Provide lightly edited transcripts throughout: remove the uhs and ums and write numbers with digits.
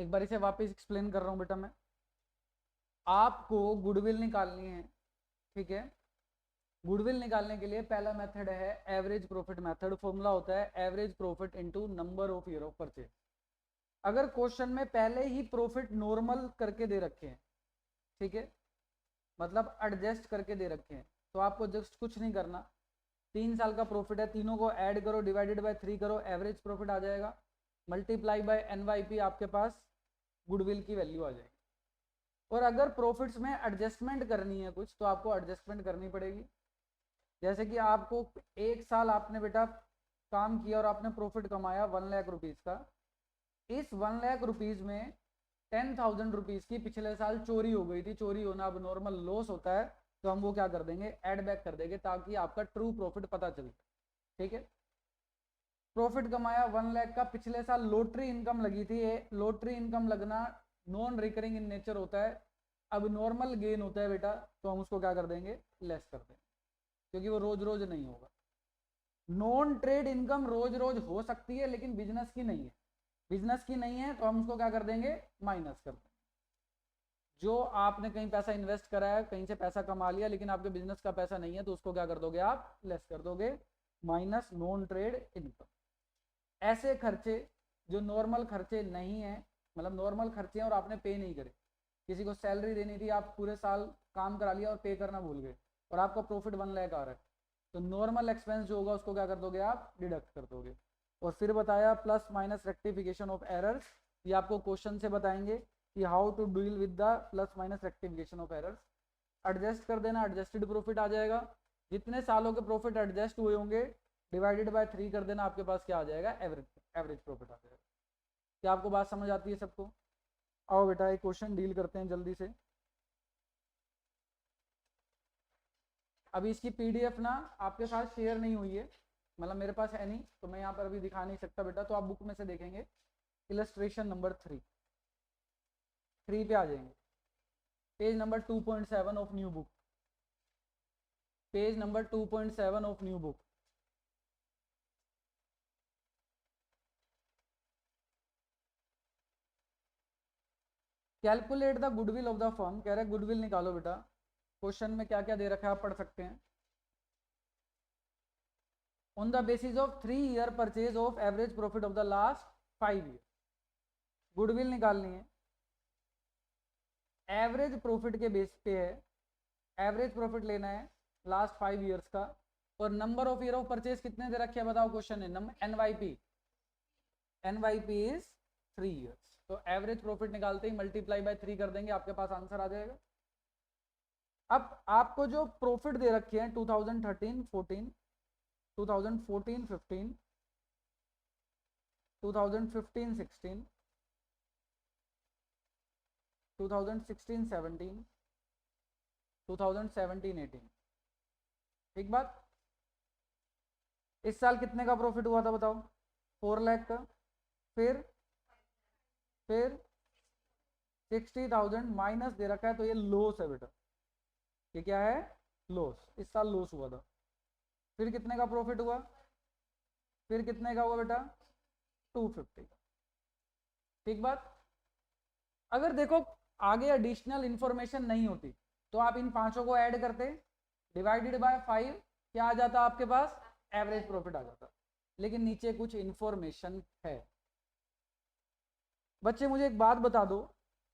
एक बार इसे वापस एक्सप्लेन कर रहा हूँ बेटा मैं। आपको गुडविल निकालनी है, ठीक है। गुडविल निकालने के लिए पहला मेथड है एवरेज प्रॉफिट मेथड। फॉर्मूला होता है average profit into number of year of purchase. अगर क्वेश्चन में पहले ही प्रॉफिट नॉर्मल करके दे रखे हैं, ठीक है, मतलब एडजस्ट करके दे रखे हैं, तो आपको जस्ट कुछ नहीं करना। 3 साल का प्रॉफिट है, तीनों को ऐड करो, डिवाइडेड बाय 3 करो, एवरेज प्रॉफिट आ जाएगा, मल्टीप्लाई बाय NYP, आपके पास गुडविल की वैल्यू आ जाएगी। और अगर प्रॉफिट्स में एडजस्टमेंट करनी है कुछ, तो आपको एडजस्टमेंट करनी पड़ेगी। जैसे कि आपको 1 साल आपने बेटा काम किया और आपने प्रॉफिट कमाया 1 लाख रुपीज़ का। इस 1 लाख रुपीज़ में 10,000 रुपीज़ की पिछले साल चोरी हो गई थी। चोरी होना अब नॉर्मल लॉस होता है, तो हम वो क्या कर देंगे, ऐड बैक कर देंगे, ताकि आपका ट्रू प्रॉफिट पता चले, ठीक है। प्रॉफिट कमाया 1 लाख का, पिछले साल लॉटरी इनकम लगी थी। लॉटरी इनकम लगना नॉन रिकरिंग इन नेचर होता है, अब नॉर्मल गेन होता है बेटा, तो हम उसको क्या कर देंगे, लेस कर देंगे, क्योंकि वो रोज रोज नहीं होगा। नॉन ट्रेड इनकम रोज रोज हो सकती है, लेकिन बिजनेस की नहीं है। बिजनेस की नहीं है तो हम उसको क्या कर देंगे, माइनस कर देंगे। जो आपने कहीं पैसा इन्वेस्ट करा है, कहीं से पैसा कमा लिया, लेकिन आपके बिजनेस का पैसा नहीं है, तो उसको क्या कर दोगे आप, लेस कर दोगे, माइनस नॉन ट्रेड इनकम। ऐसे खर्चे जो नॉर्मल खर्चे नहीं है, मतलब नॉर्मल खर्चे हैं और आपने पे नहीं करे, किसी को सैलरी देनी थी, आप पूरे साल काम करा लिया और पे करना भूल गए, और आपका प्रॉफिट 1 लाख आ रहा है, तो नॉर्मल एक्सपेंस जो होगा उसको क्या कर दोगे आप, डिडक्ट कर दोगे। और फिर बताया plus minus rectification of errors, ये आपको क्वेश्चन से बताएंगे कि how to deal with the plus minus rectification of errors. Adjust कर देना, एडजस्टेड प्रॉफिट आ जाएगा। जितने सालों के प्रॉफिट एडजस्ट हुए होंगे डिवाइडेड बाय 3 कर देना, आपके पास क्या आ जाएगा, एवरेज प्रॉफिट आ जाएगा। क्या आपको बात समझ आती है सबको? आओ बेटा एक क्वेश्चन डील करते हैं जल्दी से। अभी इसकी PDF ना आपके साथ शेयर नहीं हुई है, मतलब मेरे पास है नहीं, तो मैं यहाँ पर अभी दिखा नहीं सकता बेटा, तो आप बुक में से देखेंगे। इलस्ट्रेशन नंबर 3 पे आ जाएंगे, page number 2.7 of new book, page number 2.7 of new book. Calculate the goodwill of the firm, कह रहे हैं गुडविल निकालो बेटा। क्वेश्चन में क्या क्या दे रखा है आप पढ़ सकते हैं। On the basis of 3 year purchase of average profit of the last 5 year, goodwill निकालनी है, एवरेज प्रॉफिट के बेस पे है, एवरेज प्रॉफिट लेना है लास्ट 5 ईयर्स का, और number of year of purchase कितने दे रखे हैं बताओ, क्वेश्चन है NYP इज 3 ईयर्स, तो एवरेज प्रॉफिट निकालते ही मल्टीप्लाई बाय 3 कर देंगे, आपके पास आंसर आ जाएगा। अब आपको जो प्रॉफिट दे रखे हैं 2013-14, 2014-15, 2015-16, 2016-17, 2017-18, ठीक बात। इस साल कितने का प्रॉफिट हुआ था बताओ, 4 लाख का। फिर 60,000 माइनस दे रखा है, तो ये लॉस है बेटा, ये क्या है, लॉस, इस साल लॉस हुआ था। फिर कितने का प्रॉफिट हुआ, फिर कितने का हुआ बेटा, 250 का, ठीक बात। अगर देखो आगे एडिशनल इंफॉर्मेशन नहीं होती, तो आप इन पांचों को ऐड करते, डिवाइडेड बाय 5, क्या आ जाता आपके पास, एवरेज प्रॉफिट आ जाता। लेकिन नीचे कुछ इंफॉर्मेशन है। बच्चे मुझे एक बात बता दो,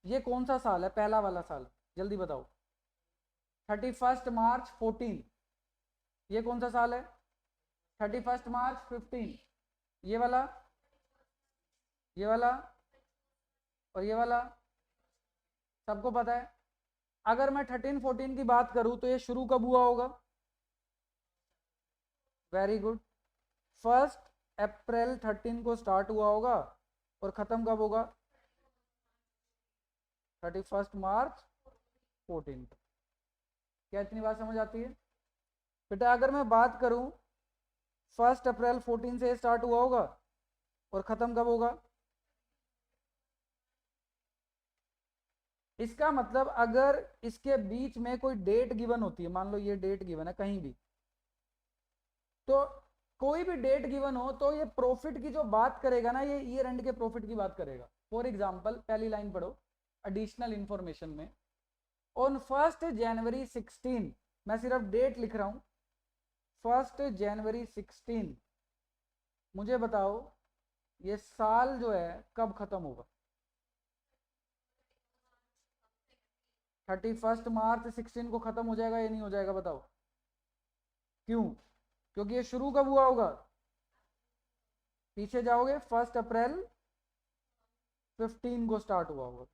ये कौन सा साल है, पहला वाला साल, जल्दी बताओ। 31 मार्च 14, ये कौन सा साल है, 31 मार्च 15, ये वाला, ये वाला, और ये वाला, सबको पता है। अगर मैं 13-14 की बात करूं, तो ये शुरू कब हुआ होगा, वेरी गुड, 1 अप्रैल 13 को स्टार्ट हुआ होगा, और खत्म कब होगा, 31 मार्च 14। क्या इतनी बात समझ आती है बेटा? अगर मैं बात करूं 1 अप्रैल 14 से स्टार्ट हुआ होगा, और खत्म कब होगा, इसका मतलब अगर इसके बीच में कोई डेट गिवन होती है, मान लो ये डेट गिवन है कहीं भी, तो कोई भी डेट गिवन हो तो ये प्रॉफिट की जो बात करेगा ना, ये ईयर एंड के प्रॉफिट की बात करेगा। फॉर एग्जांपल पहली लाइन पढ़ो एडिशनल इंफॉर्मेशन में, ऑन 1 जनवरी 16, मैं सिर्फ डेट लिख रहा हूं, 1 जनवरी 16, मुझे बताओ ये साल जो है कब खत्म होगा? 31 मार्च 16 को खत्म हो जाएगा या नहीं हो जाएगा बताओ? क्यों? क्योंकि ये शुरू कब हुआ होगा? पीछे जाओगे 1 अप्रैल 15 को स्टार्ट हुआ होगा।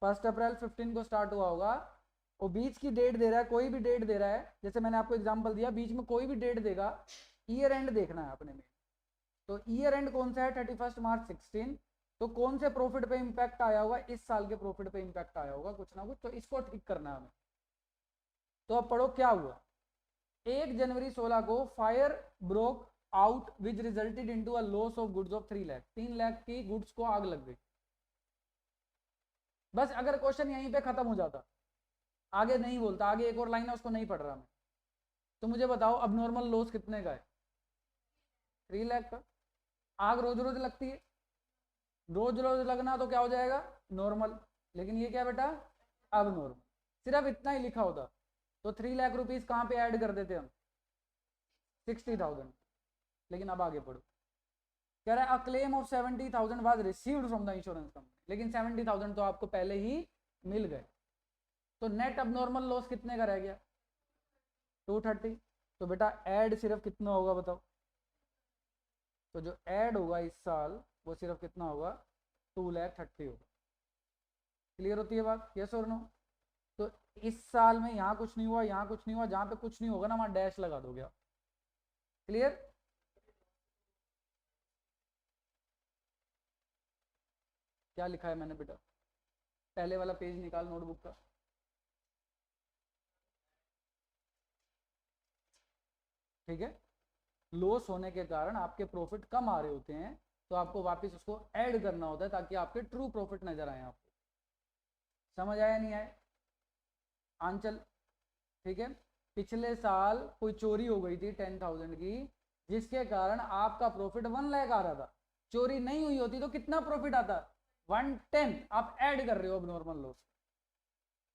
1 अप्रैल 15 को स्टार्ट हुआ होगा, और बीच की डेट दे रहा है, कोई भी डेट दे रहा है, जैसे मैंने आपको एग्जांपल दिया, बीच में कोई भी डेट देगा, ईयर एंड देखना है अपने में। तो ईयर एंड कौन सा है? 31 मार्च 16। तो कौन से प्रॉफिट पे इंपैक्ट आया होगा? इस साल के प्रॉफिट पे इंपैक्ट आया होगा कुछ ना कुछ, तो इसको ठीक करना है हमें। तो अब पढ़ो क्या हुआ। 1 जनवरी 16 को fire broke out which resulted into a loss of goods of 3 lakh. 3 lakh की गुड्स को आग लग गई। बस अगर क्वेश्चन यहीं पे खत्म हो जाता, आगे नहीं बोलता, आगे एक और लाइन है उसको नहीं पढ़ रहा मैं, तो मुझे बताओ अब नॉर्मल लॉस कितने का है? 3 लाख का। आग रोज रोज लगती है, रोज रोज लगना तो क्या हो जाएगा? नॉर्मल। लेकिन ये क्या बेटा? अब नॉर्मल। सिर्फ इतना ही लिखा होता तो 3 लाख रुपीज कहाँ पे ऐड कर देते हम? 60,000। लेकिन अब आगे पढ़ो, कह रहा है a claim of 70,000 was received from the insurance company, लेकिन 70,000 तो आपको पहले ही मिल गए। तो नेट अब नॉर्मल लॉस कितने का रह गया? 230। तो बेटा ऐड सिर्फ कितना होगा बताओ? तो जो ऐड होगा इस साल वो सिर्फ कितना होगा? 2,30,000 होगा। क्लियर होती है बात? यस और नो? तो इस साल में यहाँ कुछ नहीं हुआ, यहाँ कुछ नहीं हुआ, जहां पे कुछ नहीं होगा ना वहां डैश लगा दोगे आप। क्लियर? क्या लिखा है मैंने बेटा? पहले वाला पेज निकाल नोटबुक का। ठीक है? लॉस होने के कारण आपके प्रॉफिट कम आ रहे होते हैं, तो आपको वापस उसको ऐड करना होता है ताकि आपके ट्रू प्रॉफिट नजर आए आपको। समझ आया नहीं आया? आंचल, ठीक है? पिछले साल कोई चोरी हो गई थी 10,000 की, जिसके कारण आपका प्रॉफिट 1 लाख आ रहा था। चोरी नहीं हुई होती तो कितना प्रॉफिट आता? 110। आप ऐड कर रहे हो अब normal loss.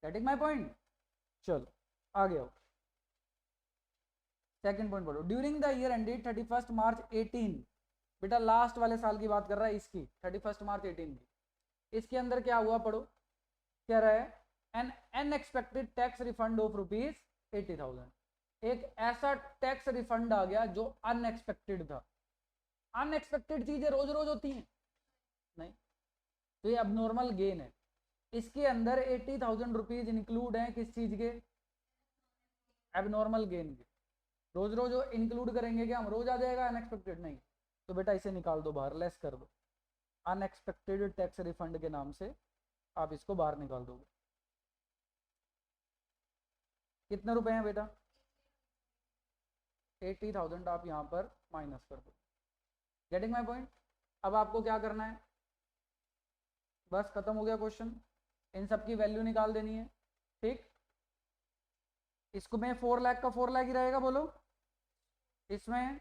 Getting my point? चलो आगे आओ। सेकंड पॉइंट पढ़ो। ड्यूरिंग द ईयर एंडेड 31 मार्च 18, बेटा लास्ट वाले साल की बात कर रहा है, इसकी 31 मार्च 18 की। इसके अंदर क्या हुआ पढ़ो। कह रहा है N unexpected tax refund of rupees 80,000। एक ऐसा टैक्स रिफंड आ गया जो अनएक्सपेक्टेड था। अनएक्सपेक्टेड चीजें रोज रोज होती हैं नहीं, तो ये अब गेन है। इसके अंदर 80,000 रुपीज इंक्लूड है किस चीज के? एबनॉर्मल गेन के। रोज रोज इंक्लूड करेंगे क्या हम? रोज आ जाएगा अनएक्सपेक्टेड? नहीं। तो बेटा इसे निकाल दो बाहर, लेस कर दो। अनएक्सपेक्टेड टैक्स रिफंड के नाम से आप इसको बाहर निकाल दोगे। कितने रुपए हैं बेटा? 80,000 आप यहां पर माइनस कर दो। Getting my point? अब आपको क्या करना है? बस खत्म हो गया क्वेश्चन। इन सब की वैल्यू निकाल देनी है। ठीक? इसको में 4 लाख का 4 लाख ही रहेगा बोलो। इसमें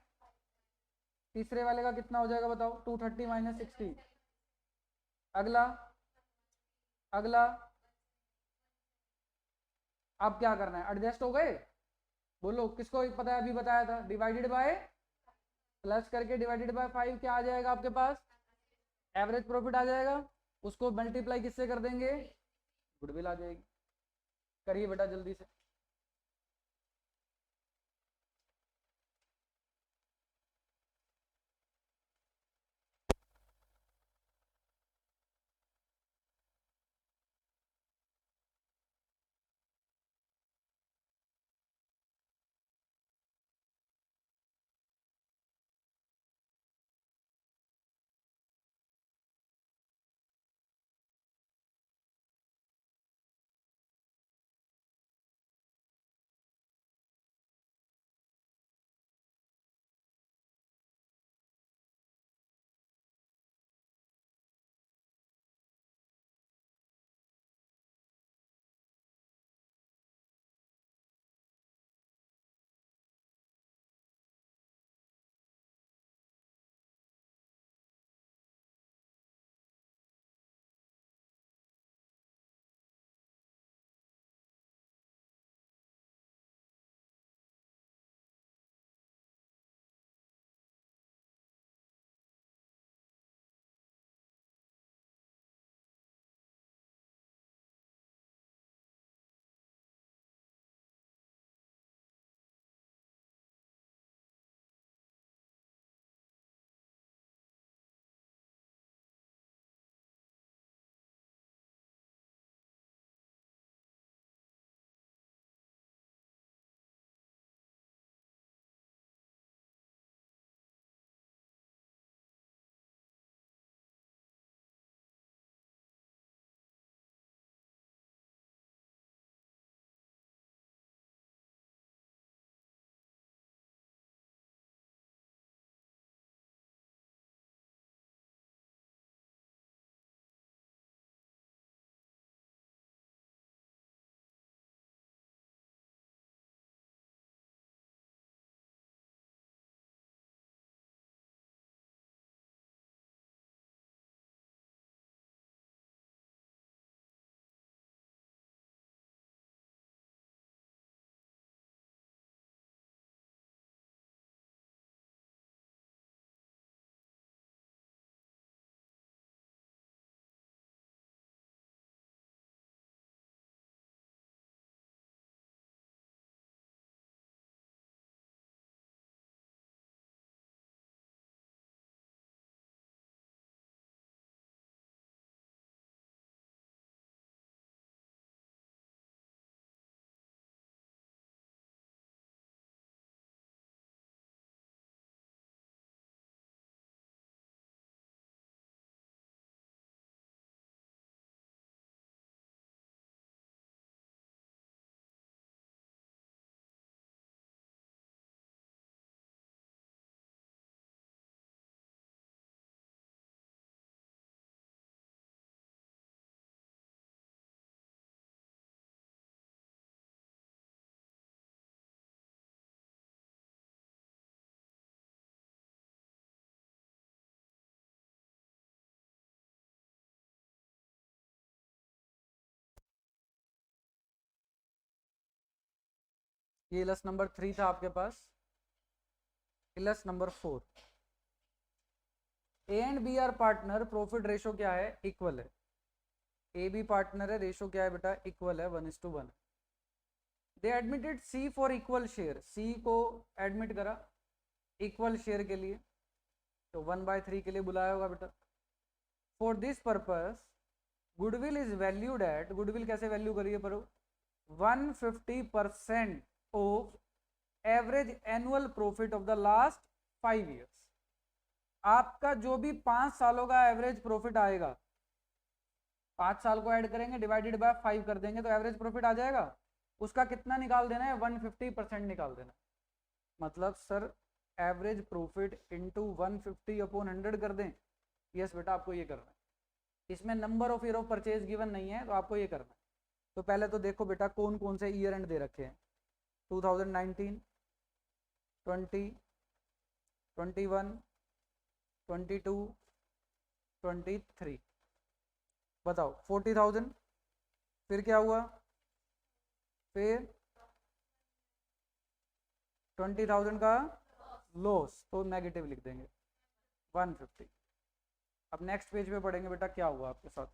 तीसरे वाले का कितना हो जाएगा बताओ? 230 माइनस 60। अगला, अगला। अब क्या करना है? एडजस्ट हो गए? बोलो किसको पता है? अभी बताया था डिवाइडेड बाय, प्लस करके डिवाइडेड बाय 5 क्या आ जाएगा आपके पास? एवरेज प्रॉफिट आ जाएगा। उसको मल्टीप्लाई किससे कर देंगे? गुडविल आ जाएगी। करिए बेटा जल्दी से। ये इलस नंबर 3 था आपके पास। इलस number 4, A and B are partner, profit ratio क्या है, इक्वल है। ए बी पार्टनर है, रेशो क्या है बेटा, इक्वल है, 1:1। They admitted C for equal share, C को एडमिट करा इक्वल शेयर के लिए, तो 1/3 के लिए बुलाया होगा बेटा। For this purpose goodwill is valued at, goodwill कैसे वैल्यू करिए पर 150% of average annual profit of the last 5 years. आपका जो भी 5 सालों का एवरेज प्रॉफिट आएगा, 5 साल को ऐड करेंगे, डिवाइडेड बाय 5 कर देंगे, तो एवरेज प्रॉफिट आ जाएगा। उसका कितना निकाल देना है, 150% निकाल देना। मतलब सर एवरेज प्रॉफिट इंटू 150/100 कर दें। यस बेटा, आपको ये करना है। इसमें number of year of purchase given नहीं है, तो आपको ये करना है। तो पहले तो देखो बेटा कौन कौन से ईयर एंड दे रखे हैं, 2019, 20, 21, 22, 23। बताओ 40,000, फिर क्या हुआ, फिर 20,000 का लॉस, तो नेगेटिव लिख देंगे 150। अब नेक्स्ट पेज पे पढ़ेंगे बेटा क्या हुआ आपके साथ।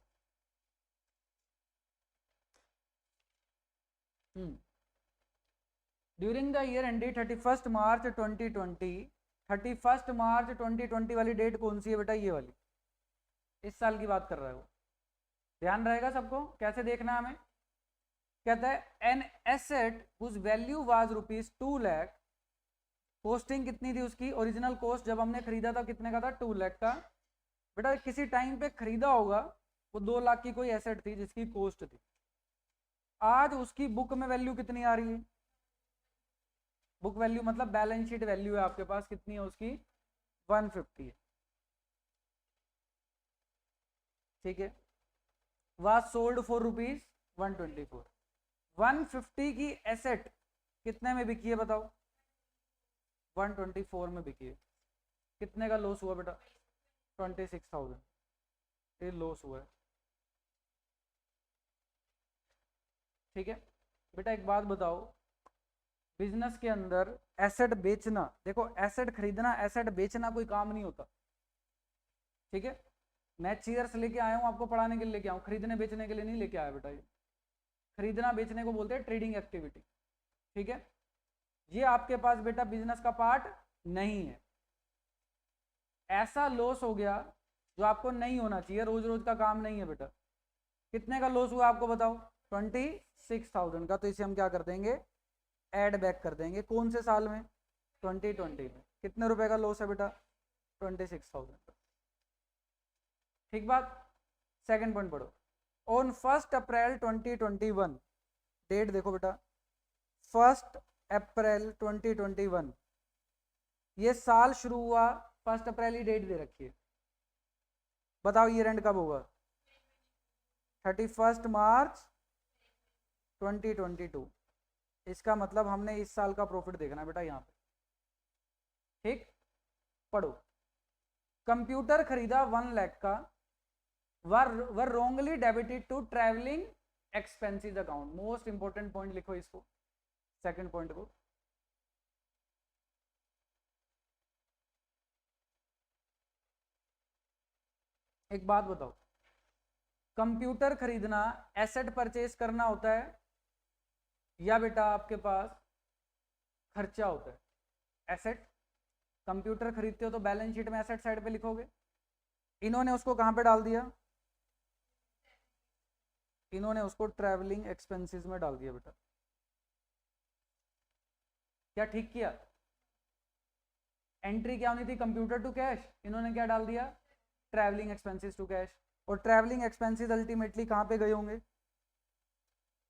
ड्यूरिंग द ईयर एंडेड 31 मार्च 2020, 31 मार्च 2020 वाली डेट कौन सी है बेटा, ये वाली, इस साल की बात कर रहा है वो। ध्यान रहेगा सबको, कैसे देखना है हमें। कहता है an asset whose value was ₹2 lakh, costing कितनी थी उसकी, ओरिजिनल कॉस्ट जब हमने खरीदा था कितने का था, 2 लाख का। बेटा किसी टाइम पे खरीदा होगा, वो 2 लाख की कोई एसेट थी जिसकी कॉस्ट थी। आज उसकी बुक में वैल्यू कितनी आ रही है, बुक वैल्यू मतलब बैलेंस शीट वैल्यू है आपके पास, कितनी है उसकी, 150 है। ठीक है, वाज सोल्ड फॉर ₹124। 150 की एसेट कितने में बिकी है बताओ, 124 में बिकी है। कितने का लॉस हुआ बेटा, 26,000, ये लॉस हुआ है। ठीक है बेटा, एक बात बताओ, बिजनेस के अंदर एसेट बेचना, देखो एसेट खरीदना एसेट बेचना कोई काम नहीं होता। ठीक है, मैं चेयर्स लेके आया हूँ आपको पढ़ाने के लिए लेके आऊँ, खरीदने बेचने के लिए नहीं लेके आया बेटा। ये खरीदना बेचने को बोलते हैं ट्रेडिंग एक्टिविटी। ठीक है, ये आपके पास बेटा बिजनेस का पार्ट नहीं है। ऐसा लॉस हो गया जो आपको नहीं होना चाहिए, रोज रोज का काम नहीं है बेटा। कितने का लॉस हुआ आपको बताओ, 26,000 का। तो इसे हम क्या कर देंगे, ऐड बैक कर देंगे। कौन से साल में, 2020 में। कितने रुपए का लॉस है बेटा, 26,000 का। ठीक बात। सेकंड पॉइंट पढ़ो, ऑन 1 अप्रैल 2021, डेट देखो बेटा 1 अप्रैल 2021, ये साल शुरू हुआ 1 अप्रैल ही डेट दे रखी है। बताओ ईयर एंड कब होगा, 31 मार्च 2022। इसका मतलब हमने इस साल का प्रॉफिट देखना है बेटा यहाँ पे। ठीक, पढ़ो, कंप्यूटर खरीदा 1 लाख का, were wrongly debited to travelling expenses account. Most important point लिखो इसको, सेकंड पॉइंट को। एक बात बताओ, कंप्यूटर खरीदना एसेट परचेज करना होता है या बेटा आपके पास खर्चा होता है, एसेट। कंप्यूटर खरीदते हो तो बैलेंस शीट में एसेट साइड पे लिखोगे, इन्होंने उसको कहां पे डाल दिया, इन्होंने उसको ट्रैवलिंग एक्सपेंसेस में डाल दिया बेटा। क्या ठीक किया, एंट्री क्या होनी थी, कंप्यूटर टू कैश, इन्होंने क्या डाल दिया, ट्रैवलिंग एक्सपेंसेस टू कैश। और ट्रैवलिंग एक्सपेंसेस अल्टीमेटली कहां पे गए होंगे,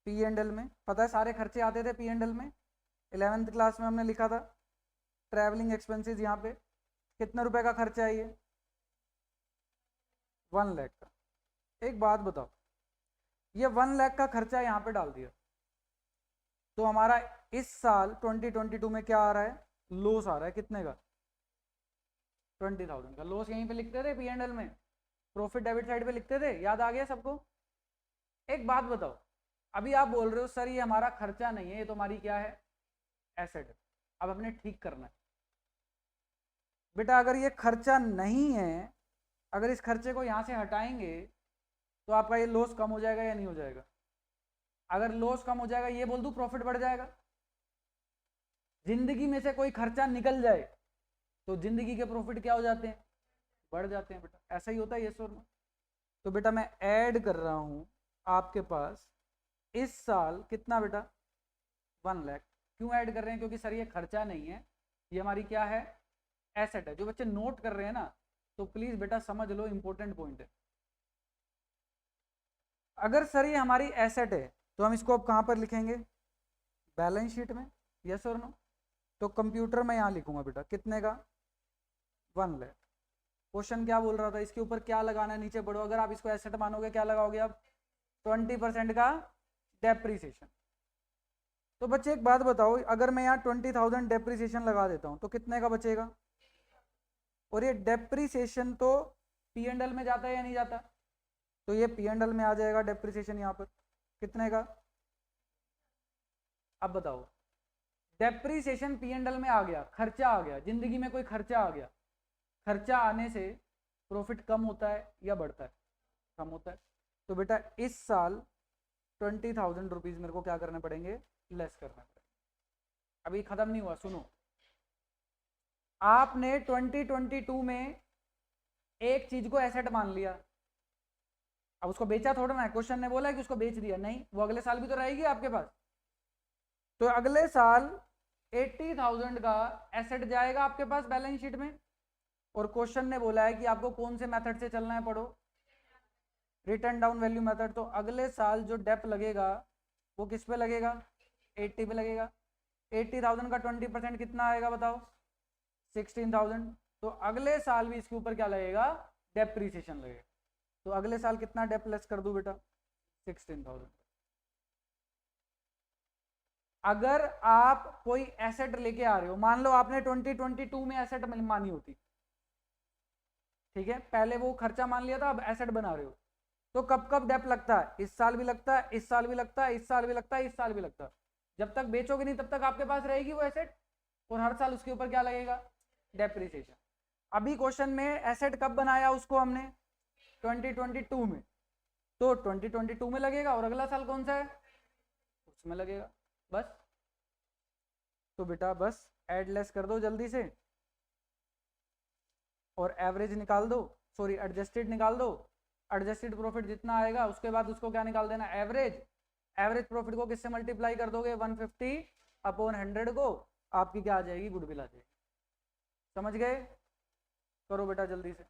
पी एंड एल में। पता है सारे खर्चे आते थे पी एंड एल में, 11th क्लास में हमने लिखा था। ट्रैवलिंग एक्सपेंसेस यहाँ पे कितने रुपए का खर्चा है, ये 1 लाख का। एक बात बताओ, ये 1 लाख का खर्चा यहाँ पे डाल दिया, तो हमारा इस साल 2022 में क्या आ रहा है, लॉस आ रहा है। कितने का, 20,000 का। लॉस यहीं पे लिखते थे पी एंड एल में, प्रॉफिट डेबिट साइड पे लिखते थे। याद आ गया सबको। एक बात बताओ, अभी आप बोल रहे हो सर ये हमारा खर्चा नहीं है, ये तो हमारी क्या है, एसेट। अब हमने ठीक करना है बेटा। अगर ये खर्चा नहीं है, अगर इस खर्चे को यहां से हटाएंगे तो आपका ये लॉस कम हो जाएगा या नहीं हो जाएगा? अगर लॉस कम हो जाएगा, ये बोल दूं प्रॉफिट बढ़ जाएगा। जिंदगी में से कोई खर्चा निकल जाए तो जिंदगी के प्रॉफिट क्या हो जाते हैं? बढ़ जाते हैं बेटा। ऐसा ही होता है, यस और नो। तो बेटा मैं ऐड कर रहा हूं आपके पास इस साल कितना बेटा? 1 लाख। क्यों ऐड कर रहे हैं? क्योंकि सर ये खर्चा नहीं है, ये हमारी क्या है? एसेट है। जो बच्चे नोट कर रहे हैं ना, तो प्लीज बेटा समझ लो, इंपॉर्टेंट पॉइंट है। अगर सर ये हमारी एसेट है तो हम इसको अब कहां पर लिखेंगे? बैलेंस शीट में, यस और नो। तो कंप्यूटर में यहां लिखूंगा बेटा कितने का? 1 लाख। क्वेश्चन क्या बोल रहा था? इसके ऊपर क्या लगाना है? नीचे बढ़ो। अगर आप इसको एसेट मानोगे क्या लगाओगे आप? 20% का डेप्रीसिएशन। तो बच्चे एक बात बताओ, अगर मैं यहाँ 20,000 डेप्रीसिएशन लगा देता हूँ तो कितने का बचेगा? और ये डेप्रीसिएशन तो पी एंड एल में जाता है या नहीं जाता? तो ये पी एंड एल में आ जाएगा डेप्रीसिएशन यहाँ पर कितने का? अब बताओ, डेप्रीसिएशन पी एंड एल में आ गया, खर्चा आ गया, जिंदगी में कोई खर्चा आ गया, खर्चा आने से प्रॉफिट कम होता है या बढ़ता है? कम होता है। तो बेटा इस साल 20,000 रुपीज मेरे को क्या करने पड़ेंगे? लेस करना पड़ेगा। अभी खत्म नहीं हुआ, सुनो। आपने 2022 में एक चीज को एसेट मान लिया, अब उसको बेचा थोड़ा ना है। क्वेश्चन ने बोला है कि उसको बेच दिया, नहीं, वो अगले साल भी तो रहेगी आपके पास। तो अगले साल 80,000 का एसेट जाएगा आपके पास बैलेंस शीट में। और क्वेश्चन ने बोला है कि आपको कौन से मेथड से चलना है, पढ़ो, रिटर्न डाउन वैल्यू मेथड। तो अगले साल जो डेप लगेगा वो किस पे लगेगा? 80 पे लगेगा। 80,000 का 20% कितना आएगा बताओ? 16,000। तो अगले साल भी इसके ऊपर क्या लगेगा? डेप्रीसिएशन लगेगा। तो अगले साल कितना डेप लेस कर दूं बेटा? 16,000। अगर आप कोई एसेट लेके आ रहे हो, मान लो आपने 2022 में एसेट मानी होती, ठीक है, पहले वो खर्चा मान लिया था, अब एसेट बना रहे हो, तो कब कब डेप लगता है? इस साल भी लगता है, इस साल भी लगता है, इस साल भी लगता है, इस साल भी लगता है। जब तक बेचोगे नहीं तब तक आपके पास रहेगी वो एसेट, और हर साल उसके ऊपर क्या लगेगा? डेप्रीसिएशन। अभी क्वेश्चन में एसेट कब बनाया उसको हमने? 2022 में। तो 2022 में लगेगा, और अगला साल कौन सा है? उसमें लगेगा, बस। तो बेटा बस ऐड लेस कर दो जल्दी से, और एवरेज निकाल दो, सॉरी एडजस्टेड निकाल दो। एडजस्टेड प्रॉफिट जितना आएगा उसके बाद उसको क्या निकाल देना? एवरेज। एवरेज प्रॉफिट को किससे मल्टीप्लाई कर दोगे? 150 अपॉन 100 को, आपकी क्या आ जाएगी? गुडविल आ जाएगी। समझ गए? करो बेटा जल्दी से।